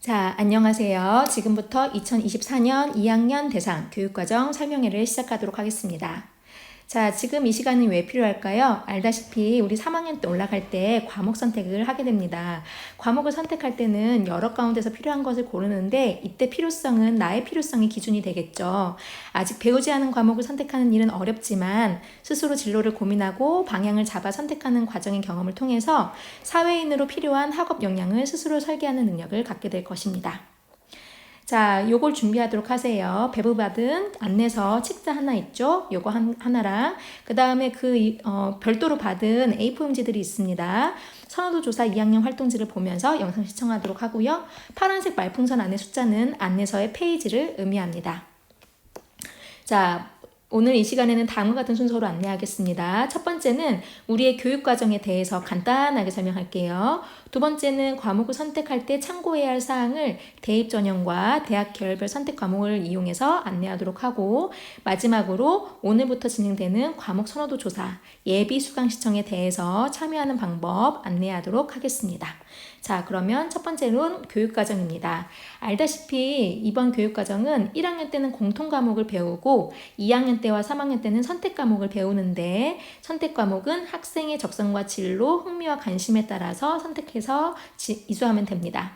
자, 안녕하세요. 지금부터 2024년 2학년 대상 교육과정 설명회를 시작하도록 하겠습니다. 자, 지금 이 시간이 왜 필요할까요? 알다시피 우리 3학년 때 올라갈 때 과목 선택을 하게 됩니다. 과목을 선택할 때는 여러 가운데서 필요한 것을 고르는데 이때 필요성은 나의 필요성이 기준이 되겠죠. 아직 배우지 않은 과목을 선택하는 일은 어렵지만 스스로 진로를 고민하고 방향을 잡아 선택하는 과정의 경험을 통해서 사회인으로 필요한 학업 역량을 스스로 설계하는 능력을 갖게 될 것입니다. 자, 요걸 준비하도록 하세요. 배부받은 안내서 책자 하나 있죠? 요거 하나랑 그 다음에 별도로 받은 A4 용지들이 있습니다. 선호도 조사 2학년 활동지를 보면서 영상 시청하도록 하고요. 파란색 말풍선 안에 숫자는 안내서의 페이지를 의미합니다. 자, 오늘 이 시간에는 다음과 같은 순서로 안내하겠습니다. 첫 번째는 우리의 교육 과정에 대해서 간단하게 설명할게요. 두 번째는 과목을 선택할 때 참고해야 할 사항을 대입 전형과 대학 계열별 선택 과목을 이용해서 안내하도록 하고, 마지막으로 오늘부터 진행되는 과목 선호도 조사, 예비 수강 시청에 대해서 참여하는 방법 안내하도록 하겠습니다. 자, 그러면 첫 번째로는 교육과정입니다. 알다시피 이번 교육과정은 1학년 때는 공통 과목을 배우고 2학년 때와 3학년 때는 선택 과목을 배우는데, 선택 과목은 학생의 적성과 진로, 흥미와 관심에 따라서 선택해서 이수하면 됩니다.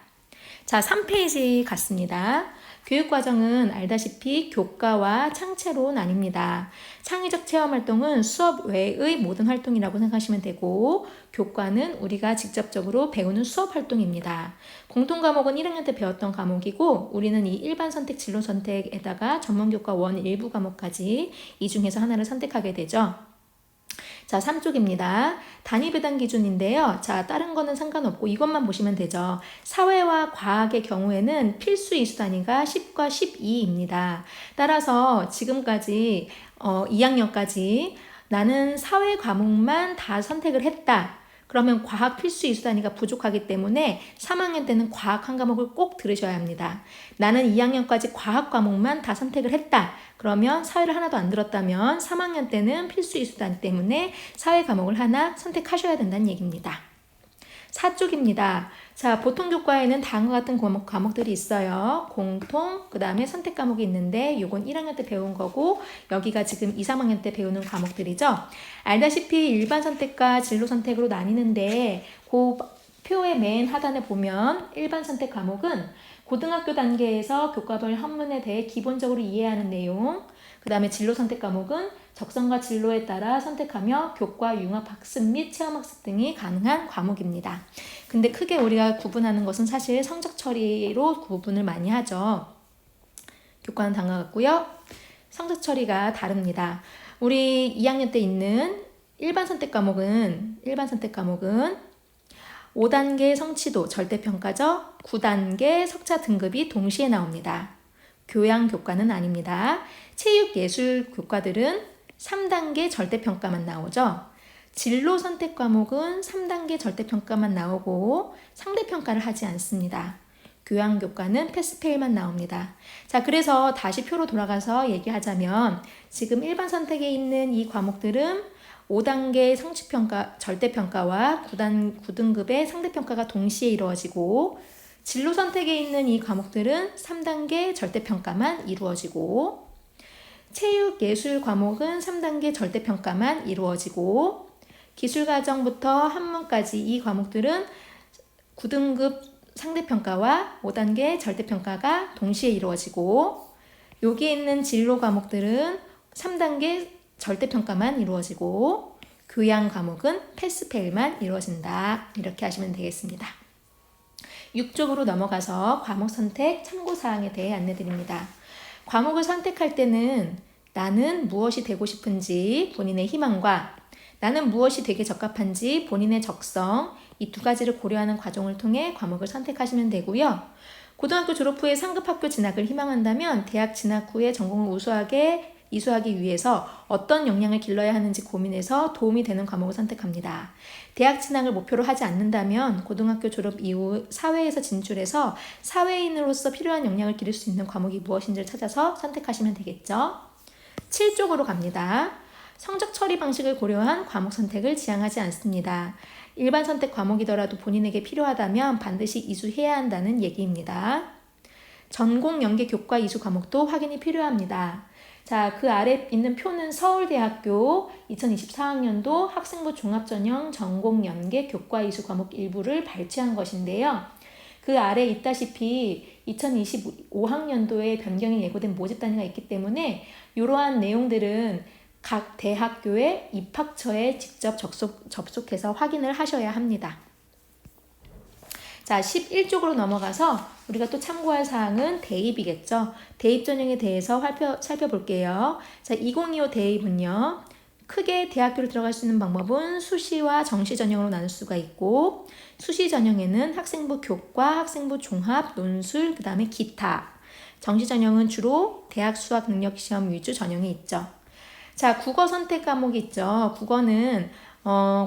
자, 3페이지 같습니다. 교육과정은 알다시피 교과와 창체로 나뉩니다. 창의적 체험활동은 수업 외의 모든 활동이라고 생각하시면 되고, 교과는 우리가 직접적으로 배우는 수업 활동입니다. 공통과목은 1학년 때 배웠던 과목이고, 우리는 이 일반 선택, 진로 선택에다가 전문교과 원 일부 과목까지 이 중에서 하나를 선택하게 되죠. 자, 3쪽입니다. 단위 배당 기준인데요. 자, 다른 거는 상관없고 이것만 보시면 되죠. 사회와 과학의 경우에는 필수 이수 단위가 10과 12입니다. 따라서 지금까지 2학년까지 나는 사회 과목만 다 선택을 했다. 그러면 과학 필수 이수 단위가 부족하기 때문에 3학년 때는 과학 한 과목을 꼭 들으셔야 합니다. 나는 2학년까지 과학 과목만 다 선택을 했다. 그러면 사회를 하나도 안 들었다면 3학년 때는 필수 이수 단위 때문에 사회 과목을 하나 선택하셔야 된다는 얘기입니다. 4쪽입니다. 자, 보통 교과에는 다음과 같은 과목들이 있어요. 공통, 그 다음에 선택 과목이 있는데 요건 1학년 때 배운 거고, 여기가 지금 2, 3학년 때 배우는 과목들이죠. 알다시피 일반 선택과 진로 선택으로 나뉘는데, 그 표의 맨 하단에 보면 일반 선택 과목은 고등학교 단계에서 교과별 한문에 대해 기본적으로 이해하는 내용, 그 다음에 진로 선택 과목은 적성과 진로에 따라 선택하며 교과, 융합 학습 및 체험 학습 등이 가능한 과목입니다. 근데 크게 우리가 구분하는 것은 사실 성적 처리로 구분을 많이 하죠. 교과는 다음과 같고요. 성적 처리가 다릅니다. 우리 2학년 때 있는 일반 선택 과목은 5단계 성취도 절대평가죠. 9단계 석차 등급이 동시에 나옵니다. 교양 교과는 아닙니다. 체육 예술 교과들은 3단계 절대평가만 나오죠. 진로 선택 과목은 3단계 절대평가만 나오고 상대평가를 하지 않습니다. 교양 교과는 패스페일만 나옵니다. 자, 그래서 다시 표로 돌아가서 얘기하자면 지금 일반 선택에 있는 이 과목들은 5단계 성취평가, 절대평가와 9등급의 상대평가가 동시에 이루어지고, 진로 선택에 있는 이 과목들은 3단계 절대평가만 이루어지고, 체육 예술 과목은 3단계 절대평가만 이루어지고, 기술과정부터 한문까지 이 과목들은 9등급 상대평가와 5단계 절대평가가 동시에 이루어지고, 여기에 있는 진로 과목들은 3단계 절대평가만 이루어지고, 교양 과목은 패스페일만 이루어진다. 이렇게 하시면 되겠습니다. 6쪽으로 넘어가서 과목 선택 참고사항에 대해 안내드립니다. 과목을 선택할 때는 나는 무엇이 되고 싶은지 본인의 희망과 나는 무엇이 되게 적합한지 본인의 적성, 이 두 가지를 고려하는 과정을 통해 과목을 선택하시면 되고요. 고등학교 졸업 후에 상급 학교 진학을 희망한다면 대학 진학 후에 전공을 이수하기 위해서 어떤 역량을 길러야 하는지 고민해서 도움이 되는 과목을 선택합니다. 대학 진학을 목표로 하지 않는다면 고등학교 졸업 이후 사회에서 진출해서 사회인으로서 필요한 역량을 기를 수 있는 과목이 무엇인지를 찾아서 선택하시면 되겠죠. 7쪽으로 갑니다. 성적 처리 방식을 고려한 과목 선택을 지향하지 않습니다. 일반 선택 과목이더라도 본인에게 필요하다면 반드시 이수해야 한다는 얘기입니다. 전공 연계 교과 이수 과목도 확인이 필요합니다. 자, 그 아래 있는 표는 서울대학교 2024학년도 학생부 종합전형 전공 연계 교과 이수 과목 일부를 발췌한 것인데요. 그 아래 있다시피 2025학년도에 변경이 예고된 모집 단위가 있기 때문에 이러한 내용들은 각 대학교의 입학처에 직접 접속해서 확인을 하셔야 합니다. 자, 11쪽으로 넘어가서 우리가 또 참고할 사항은 대입이겠죠. 대입 전형에 대해서 살펴볼게요. 자, 2025 대입은요. 크게 대학교를 들어갈 수 있는 방법은 수시와 정시 전형으로 나눌 수가 있고, 수시 전형에는 학생부 교과, 학생부 종합, 논술, 그 다음에 기타. 정시 전형은 주로 대학 수학 능력 시험 위주 전형이 있죠. 자, 국어 선택 과목이 있죠. 국어는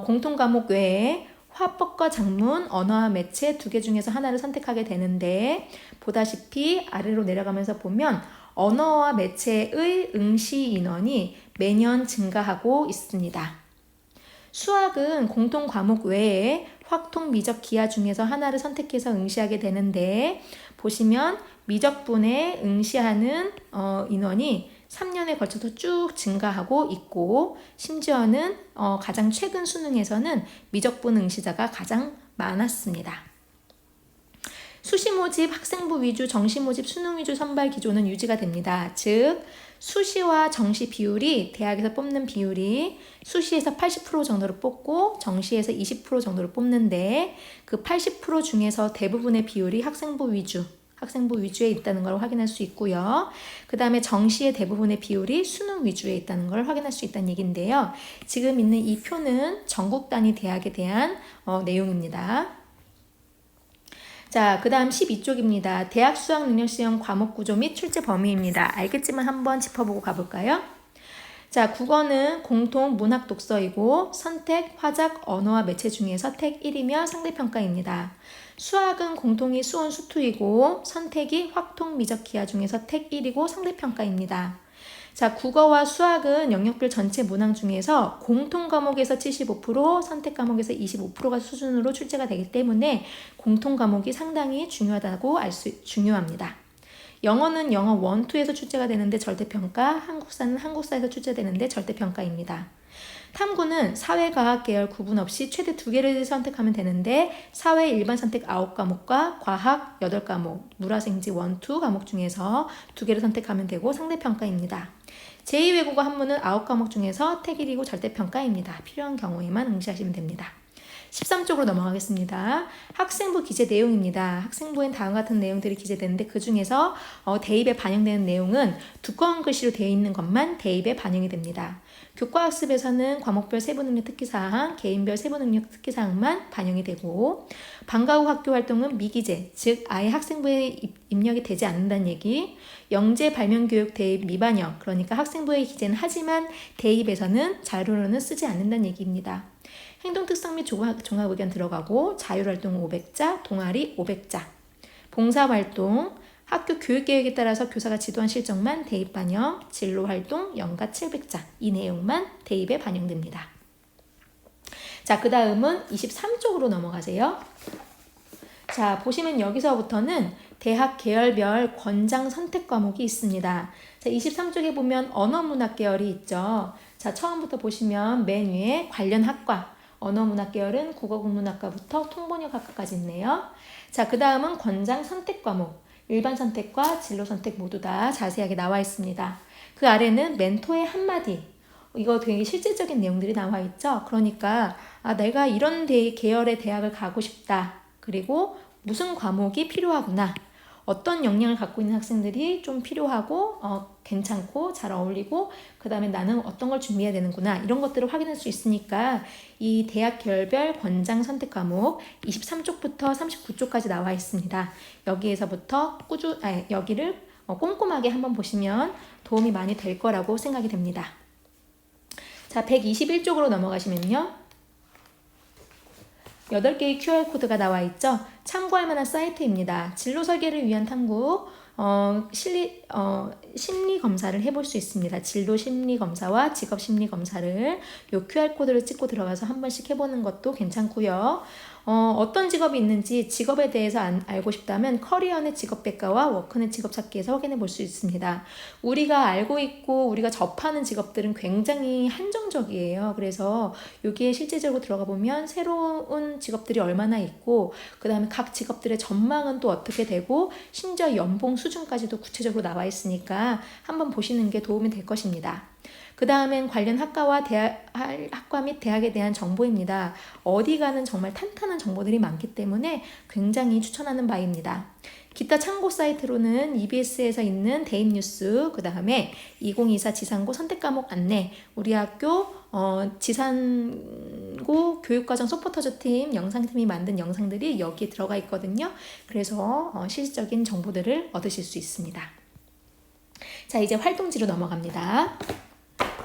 공통 과목 외에 화법과 작문, 언어와 매체 두 개 중에서 하나를 선택하게 되는데, 보다시피 아래로 내려가면서 보면 언어와 매체의 응시 인원이 매년 증가하고 있습니다. 수학은 공통 과목 외에 확통, 미적, 기하 중에서 하나를 선택해서 응시하게 되는데, 보시면 미적분에 응시하는 인원이 3년에 걸쳐서 쭉 증가하고 있고, 심지어는 가장 최근 수능에서는 미적분 응시자가 가장 많았습니다. 수시 모집, 학생부 위주, 정시 모집, 수능 위주 선발 기조는 유지가 됩니다. 즉, 수시와 정시 비율이 대학에서 뽑는 비율이 수시에서 80% 정도를 뽑고 정시에서 20% 정도를 뽑는데, 그 80% 중에서 대부분의 비율이 학생부 위주에 있다는 걸 확인할 수 있고요. 그 다음에 정시의 대부분의 비율이 수능 위주에 있다는 걸 확인할 수 있다는 얘기인데요. 지금 있는 이 표는 전국 단위 대학에 대한 내용입니다. 자, 그 다음 12쪽입니다. 대학 수학 능력 시험 과목 구조 및 출제 범위입니다. 알겠지만 한번 짚어보고 가볼까요? 자, 국어는 공통 문학 독서이고 선택, 화작, 언어와 매체 중에서 택 1이며 상대평가입니다. 수학은 공통이 수원, 수투이고 선택이 확통, 미적, 기하 중에서 택 1이고 상대평가입니다. 자, 국어와 수학은 영역별 전체 문항 중에서 공통 과목에서 75%, 선택 과목에서 25%가 수준으로 출제가 되기 때문에 공통 과목이 상당히 중요합니다. 영어는 영어 1, 2에서 출제가 되는데 절대평가, 한국사는 한국사에서 출제되는데 절대평가입니다. 탐구는 사회과학 계열 구분 없이 최대 2개를 선택하면 되는데, 사회 일반 선택 9과목과 과학 8과목, 물화생지 1, 2 과목 중에서 2개를 선택하면 되고 상대평가입니다. 제2외국어 한문은 9과목 중에서 택 1이고 절대평가입니다. 필요한 경우에만 응시하시면 됩니다. 13쪽으로 넘어가겠습니다. 학생부 기재 내용입니다. 학생부엔 다음과 같은 내용들이 기재되는데, 그 중에서 대입에 반영되는 내용은 두꺼운 글씨로 되어 있는 것만 대입에 반영이 됩니다. 교과학습에서는 과목별 세부능력 특기사항, 개인별 세부능력 특기사항만 반영이 되고, 방과 후 학교 활동은 미기재, 즉 아예 학생부에 입력이 되지 않는다는 얘기, 영재 발명교육 대입 미반영, 그러니까 학생부에 기재는 하지만 대입에서는 자료로는 쓰지 않는다는 얘기입니다. 행동특성 및 종합의견 들어가고, 자율활동 500자, 동아리 500자, 봉사활동, 학교 교육계획에 따라서 교사가 지도한 실적만 대입 반영, 진로활동 연가 700자, 이 내용만 대입에 반영됩니다. 자, 그 다음은 23쪽으로 넘어가세요. 자, 보시면 여기서부터는 대학 계열별 권장 선택 과목이 있습니다. 자, 23쪽에 보면 언어문학 계열이 있죠. 자, 처음부터 보시면 맨 위에 관련 학과, 언어문학 계열은 국어국문학과부터 통번역학과까지 있네요. 자, 그 다음은 권장 선택 과목, 일반 선택과 진로 선택 모두 다 자세하게 나와 있습니다. 그 아래는 멘토의 한마디, 이거 되게 실질적인 내용들이 나와 있죠. 그러니까 내가 이런 계열의 대학을 가고 싶다. 그리고 무슨 과목이 필요하구나. 어떤 역량을 갖고 있는 학생들이 좀 필요하고 괜찮고 잘 어울리고, 그 다음에 나는 어떤 걸 준비해야 되는구나, 이런 것들을 확인할 수 있으니까 이 대학 계열별 권장 선택 과목 23쪽부터 39쪽까지 나와 있습니다. 여기에서부터 여기를 꼼꼼하게 한번 보시면 도움이 많이 될 거라고 생각이 됩니다. 자, 121쪽으로 넘어가시면요. 8개의 QR코드가 나와 있죠. 참고할 만한 사이트입니다. 진로 설계를 위한 탐구, 심리 검사를 해볼 수 있습니다. 진로 심리 검사와 직업 심리 검사를 요 QR코드를 찍고 들어가서 한 번씩 해보는 것도 괜찮고요. 어떤 직업이 있는지 직업에 대해서 알고 싶다면 커리어넷 직업백과와 워크넷 직업찾기에서 확인해 볼 수 있습니다. 우리가 알고 있고 우리가 접하는 직업들은 굉장히 한정적이에요. 그래서 여기에 실제적으로 들어가 보면 새로운 직업들이 얼마나 있고 그 다음에 각 직업들의 전망은 또 어떻게 되고 심지어 연봉 수준까지도 구체적으로 나와 있으니까 한번 보시는 게 도움이 될 것입니다. 그 다음엔 관련 학과 및 대학에 대한 정보입니다. 어디 가는 정말 탄탄한 정보들이 많기 때문에 굉장히 추천하는 바입니다. 기타 참고 사이트로는 EBS에서 있는 대입뉴스, 그 다음에 2024 지산고 선택과목 안내, 우리 학교 지산고 교육과정 서포터즈 팀 영상팀이 만든 영상들이 여기에 들어가 있거든요. 그래서 실질적인 정보들을 얻으실 수 있습니다. 자, 이제 활동지로 넘어갑니다.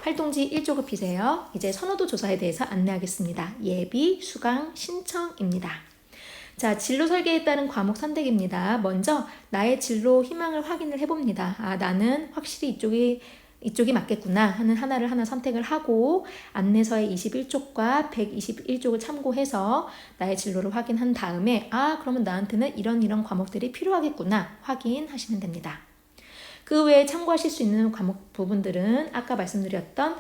활동지 1조 급히세요. 이제 선호도 조사에 대해서 안내하겠습니다. 예비, 수강, 신청입니다. 자, 진로 설계에 따른 과목 선택입니다. 먼저 나의 진로 희망을 확인을 해봅니다. 나는 확실히 이쪽이 맞겠구나 하는 하나를 선택을 하고 안내서의 21쪽과 121쪽을 참고해서 나의 진로를 확인한 다음에 그러면 나한테는 이런 과목들이 필요하겠구나 확인하시면 됩니다. 그 외에 참고하실 수 있는 과목 부분들은 아까 말씀드렸던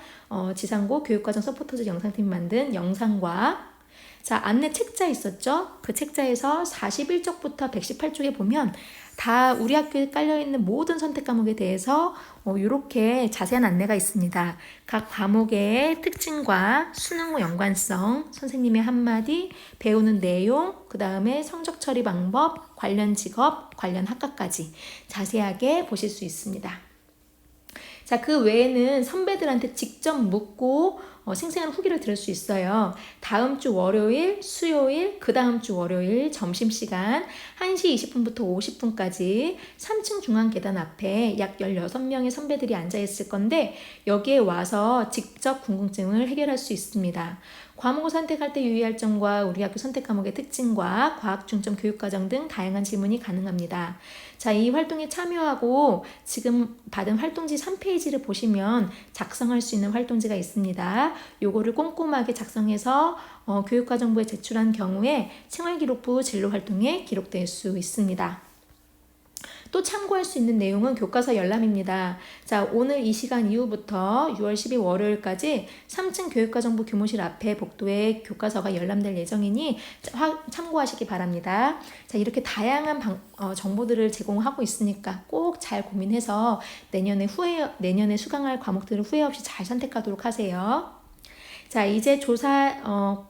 지산고 교육과정 서포터즈 영상팀이 만든 영상과 안내 책자 있었죠? 그 책자에서 41쪽부터 118쪽에 보면 다 우리 학교에 깔려있는 모든 선택 과목에 대해서 이렇게 자세한 안내가 있습니다. 각 과목의 특징과 수능과 연관성, 선생님의 한마디, 배우는 내용, 그 다음에 성적 처리 방법, 관련 직업, 관련 학과까지 자세하게 보실 수 있습니다. 자, 그 외에는 선배들한테 직접 묻고 생생한 후기를 들을 수 있어요. 다음 주 월요일, 수요일, 그 다음 주 월요일 점심시간 1시 20분부터 50분까지 3층 중앙 계단 앞에 약 16명의 선배들이 앉아있을 건데 여기에 와서 직접 궁금증을 해결할 수 있습니다. 과목을 선택할 때 유의할 점과 우리 학교 선택 과목의 특징과 과학 중점 교육과정 등 다양한 질문이 가능합니다. 자, 이 활동에 참여하고 지금 받은 활동지 3페이지를 보시면 작성할 수 있는 활동지가 있습니다. 요거를 꼼꼼하게 작성해서 교육과정부에 제출한 경우에 생활기록부 진로활동에 기록될 수 있습니다. 또 참고할 수 있는 내용은 교과서 열람입니다. 자, 오늘 이 시간 이후부터 6월 10일 월요일까지 3층 교육과정부 교무실 앞에 복도에 교과서가 열람될 예정이니 참고하시기 바랍니다. 자, 이렇게 다양한 정보들을 제공하고 있으니까 꼭 잘 고민해서 내년에 수강할 과목들을 후회 없이 잘 선택하도록 하세요. 자, 이제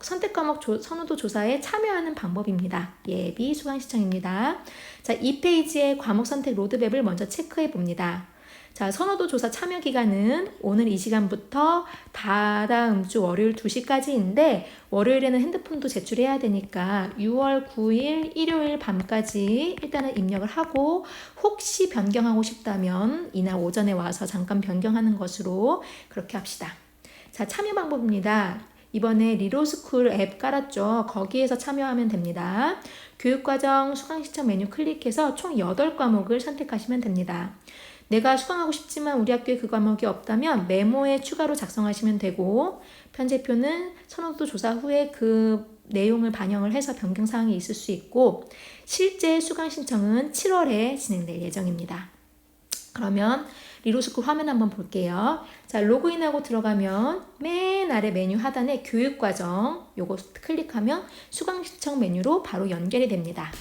선택 과목 선호도 조사에 참여하는 방법입니다. 예비 수강 신청입니다. 자, 이 페이지의 과목 선택 로드맵을 먼저 체크해 봅니다. 자, 선호도 조사 참여 기간은 오늘 이 시간부터 다다음 주 월요일 2시까지인데 월요일에는 핸드폰도 제출해야 되니까 6월 9일 일요일 밤까지 일단은 입력을 하고 혹시 변경하고 싶다면 이날 오전에 와서 잠깐 변경하는 것으로 그렇게 합시다. 자, 참여 방법입니다. 이번에 리로스쿨 앱 깔았죠. 거기에서 참여하면 됩니다. 교육과정 수강신청 메뉴 클릭해서 총 8과목을 선택하시면 됩니다. 내가 수강하고 싶지만 우리 학교에 그 과목이 없다면 메모에 추가로 작성하시면 되고 편제표는 선호도 조사 후에 그 내용을 반영을 해서 변경사항이 있을 수 있고 실제 수강신청은 7월에 진행될 예정입니다. 그러면 리로스쿨 화면 한번 볼게요. 자, 로그인하고 들어가면 맨 아래 메뉴 하단에 교육과정 요거 클릭하면 수강신청 메뉴로 바로 연결이 됩니다.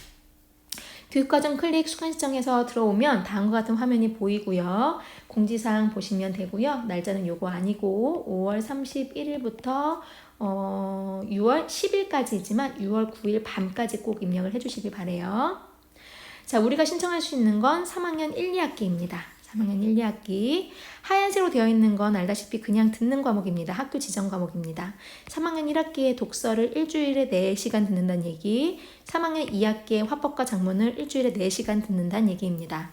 교육과정 클릭 수강신청에서 들어오면 다음과 같은 화면이 보이고요. 공지사항 보시면 되고요. 날짜는 요거 아니고 5월 31일부터 6월 10일까지이지만 6월 9일 밤까지 꼭 입력을 해주시길 바래요. 자, 우리가 신청할 수 있는 건 3학년 1, 2학기입니다. 3학년 1, 2학기 하얀색으로 되어 있는 건 알다시피 그냥 듣는 과목입니다. 학교 지정 과목입니다. 3학년 1학기에 독서를 일주일에 4시간 듣는다는 얘기, 3학년 2학기에 화법과 작문을 일주일에 4시간 듣는다는 얘기입니다.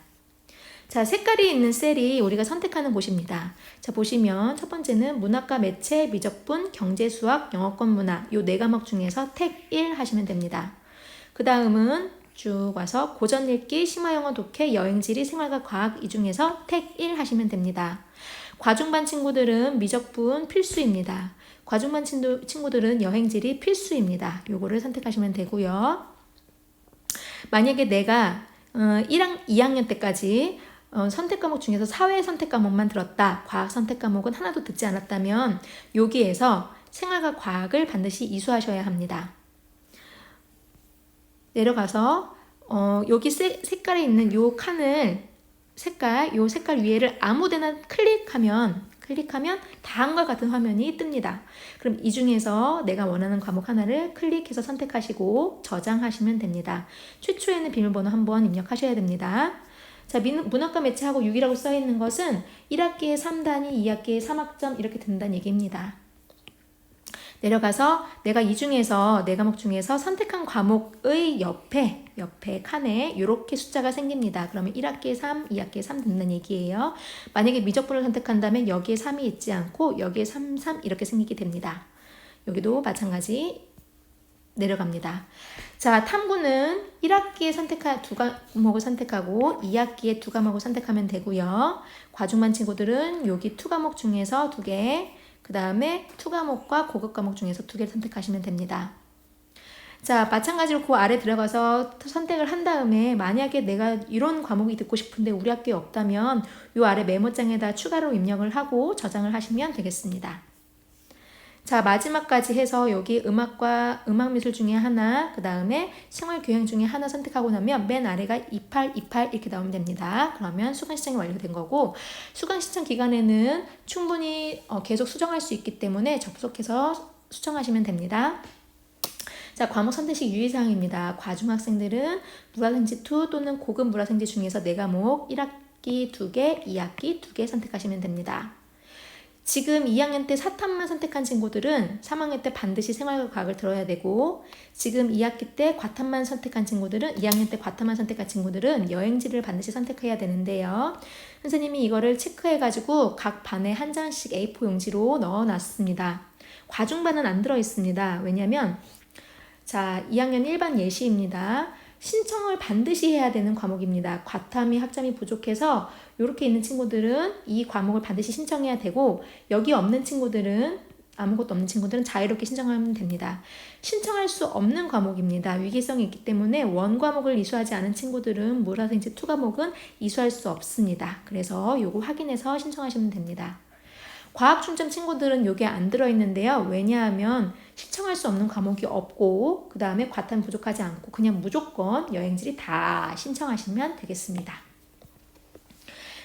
자, 색깔이 있는 셀이 우리가 선택하는 곳입니다. 자, 보시면 첫 번째는 문학과 매체, 미적분, 경제, 수학, 영어권, 문화 요 네 과목 중에서 택 1 하시면 됩니다. 그 다음은 쭉 와서 고전 읽기, 심화 영어 독해, 여행지리, 생활과 과학 이 중에서 택 1 하시면 됩니다. 과중반 친구들은 미적분 필수입니다. 과중반 친구들은 여행지리 필수입니다. 요거를 선택하시면 되고요. 만약에 내가 2학년 때까지 선택 과목 중에서 사회 선택 과목만 들었다. 과학 선택 과목은 하나도 듣지 않았다면 여기에서 생활과 과학을 반드시 이수하셔야 합니다. 내려가서 여기 색깔에 있는 요 칸을 요 색깔 위에를 아무데나 클릭하면 다음과 같은 화면이 뜹니다. 그럼 이 중에서 내가 원하는 과목 하나를 클릭해서 선택하시고 저장하시면 됩니다. 최초에는 비밀번호 한번 입력하셔야 됩니다. 자, 문학과 매체하고 6이라고 써있는 것은 1학기에 3단위, 2학기에 3학점 이렇게 든다는 얘기입니다. 내려가서 내가 이 중에서 네 과목 중에서 선택한 과목의 옆에 칸에 이렇게 숫자가 생깁니다. 그러면 1학기에 3, 2학기에 3 듣는 얘기예요. 만약에 미적분을 선택한다면 여기에 3이 있지 않고 여기에 3, 3 이렇게 생기게 됩니다. 여기도 마찬가지 내려갑니다. 자, 탐구는 1학기에 두 과목을 선택하고 2학기에 두 과목을 선택하면 되고요. 과중반 친구들은 여기 투 과목 중에서 2개, 그 다음에 투 과목과 고급 과목 중에서 2개를 선택하시면 됩니다. 자, 마찬가지로 그 아래 들어가서 선택을 한 다음에 만약에 내가 이런 과목이 듣고 싶은데 우리 학교에 없다면 이 아래 메모장에다 추가로 입력을 하고 저장을 하시면 되겠습니다. 자, 마지막까지 해서 여기 음악미술 중에 하나, 그 다음에 생활교양 중에 하나 선택하고 나면 맨 아래가 28, 28 이렇게 나오면 됩니다. 그러면 수강 신청이 완료된 거고, 수강 신청 기간에는 충분히 계속 수정할 수 있기 때문에 접속해서 수정하시면 됩니다. 자, 과목 선택식 유의사항입니다. 과중학생들은 물화생지 2 또는 고급 물화생지 중에서 4과목 1학기 2개, 2학기 2개 선택하시면 됩니다. 지금 2학년 때 사탐만 선택한 친구들은 3학년 때 반드시 생활과 과학을 들어야 되고, 지금 2학기 때 과탐만 선택한 친구들은 2학년 때 과탐만 선택한 친구들은 여행지를 반드시 선택해야 되는데요. 선생님이 이거를 체크해가지고 각 반에 한 장씩 A4 용지로 넣어놨습니다. 과중반은 안 들어있습니다. 왜냐면 자, 2학년 1반 예시입니다. 신청을 반드시 해야 되는 과목입니다. 과탐이 학점이 부족해서 이렇게 있는 친구들은 이 과목을 반드시 신청해야 되고, 여기 없는 친구들은 아무것도 없는 친구들은 자유롭게 신청하면 됩니다. 신청할 수 없는 과목입니다. 위기성이 있기 때문에 원 과목을 이수하지 않은 친구들은 물화생지 2 과목은 이수할 수 없습니다. 그래서 요거 확인해서 신청하시면 됩니다. 과학 중점 친구들은 요게 안 들어있는데요. 왜냐하면 신청할 수 없는 과목이 없고 그 다음에 과탐 부족하지 않고 그냥 무조건 여행지리 다 신청하시면 되겠습니다.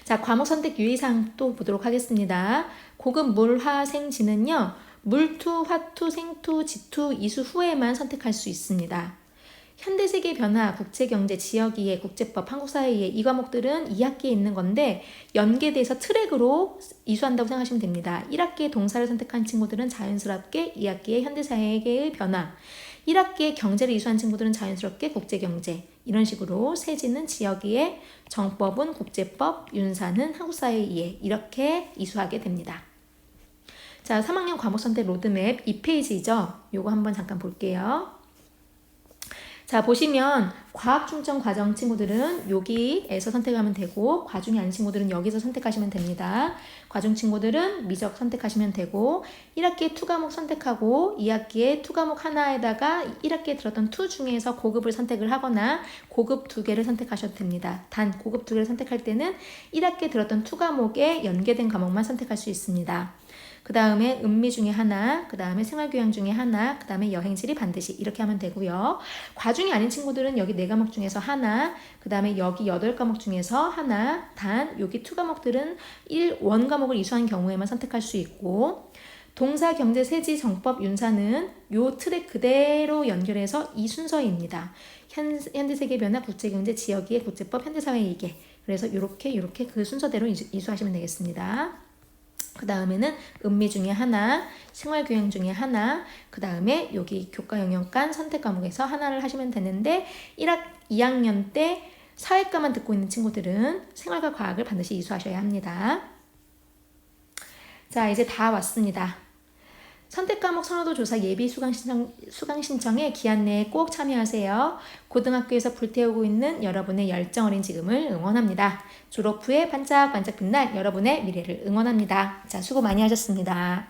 자, 과목 선택 유의사항 또 보도록 하겠습니다. 고급 물화생지는요, 물투, 화투, 생투, 지투, 이수 후에만 선택할 수 있습니다. 현대세계 변화, 국제경제, 지역이해, 국제법, 한국사회이해 이 과목들은 2학기에 있는 건데 연계돼서 트랙으로 이수한다고 생각하시면 됩니다. 1학기에 동사를 선택한 친구들은 자연스럽게 2학기에 현대사회의 변화, 1학기에 경제를 이수한 친구들은 자연스럽게 국제경제, 이런 식으로 세지는 지역이해, 정법은 국제법, 윤사는 한국사회이해 이렇게 이수하게 됩니다. 자, 3학년 과목선택 로드맵 2페이지죠. 요거 한번 잠깐 볼게요. 자, 보시면 과학 중점 과정 친구들은 여기에서 선택하면 되고, 과중이 아닌 친구들은 여기서 선택하시면 됩니다. 과중 친구들은 미적 선택하시면 되고, 1학기에 2 과목 선택하고 2학기에 2 과목 하나에다가 1학기에 들었던 2 중에서 고급을 선택을 하거나 고급 2개를 선택하셔도 됩니다. 단 고급 2개를 선택할 때는 1학기에 들었던 2 과목에 연계된 과목만 선택할 수 있습니다. 그 다음에 음미 중에 하나, 그 다음에 생활교양 중에 하나, 그 다음에 여행지리 반드시 이렇게 하면 되고요. 과중이 아닌 친구들은 여기 4과목 중에서 하나, 그 다음에 여기 8과목 중에서 하나, 단 여기 2 과목들은 1 과목을 이수한 경우에만 선택할 수 있고, 동사, 경제, 세지, 정법, 윤사는 요 트랙 그대로 연결해서 이 순서입니다. 현대세계 변화, 국제경제, 지역이해, 국제법, 현대사회 이게. 그래서 이렇게 그 순서대로 이수하시면 되겠습니다. 그 다음에는 음미 중에 하나, 생활교양 중에 하나, 그 다음에 여기 교과영역간 선택 과목에서 하나를 하시면 되는데 2학년 때 사회과만 듣고 있는 친구들은 생활과 과학을 반드시 이수하셔야 합니다. 자, 이제 다 왔습니다. 선택과목 선호도 조사 예비 수강 신청에 기한 내에 꼭 참여하세요. 고등학교에서 불태우고 있는 여러분의 열정 어린 지금을 응원합니다. 졸업 후에 반짝반짝 빛날 여러분의 미래를 응원합니다. 자, 수고 많이 하셨습니다.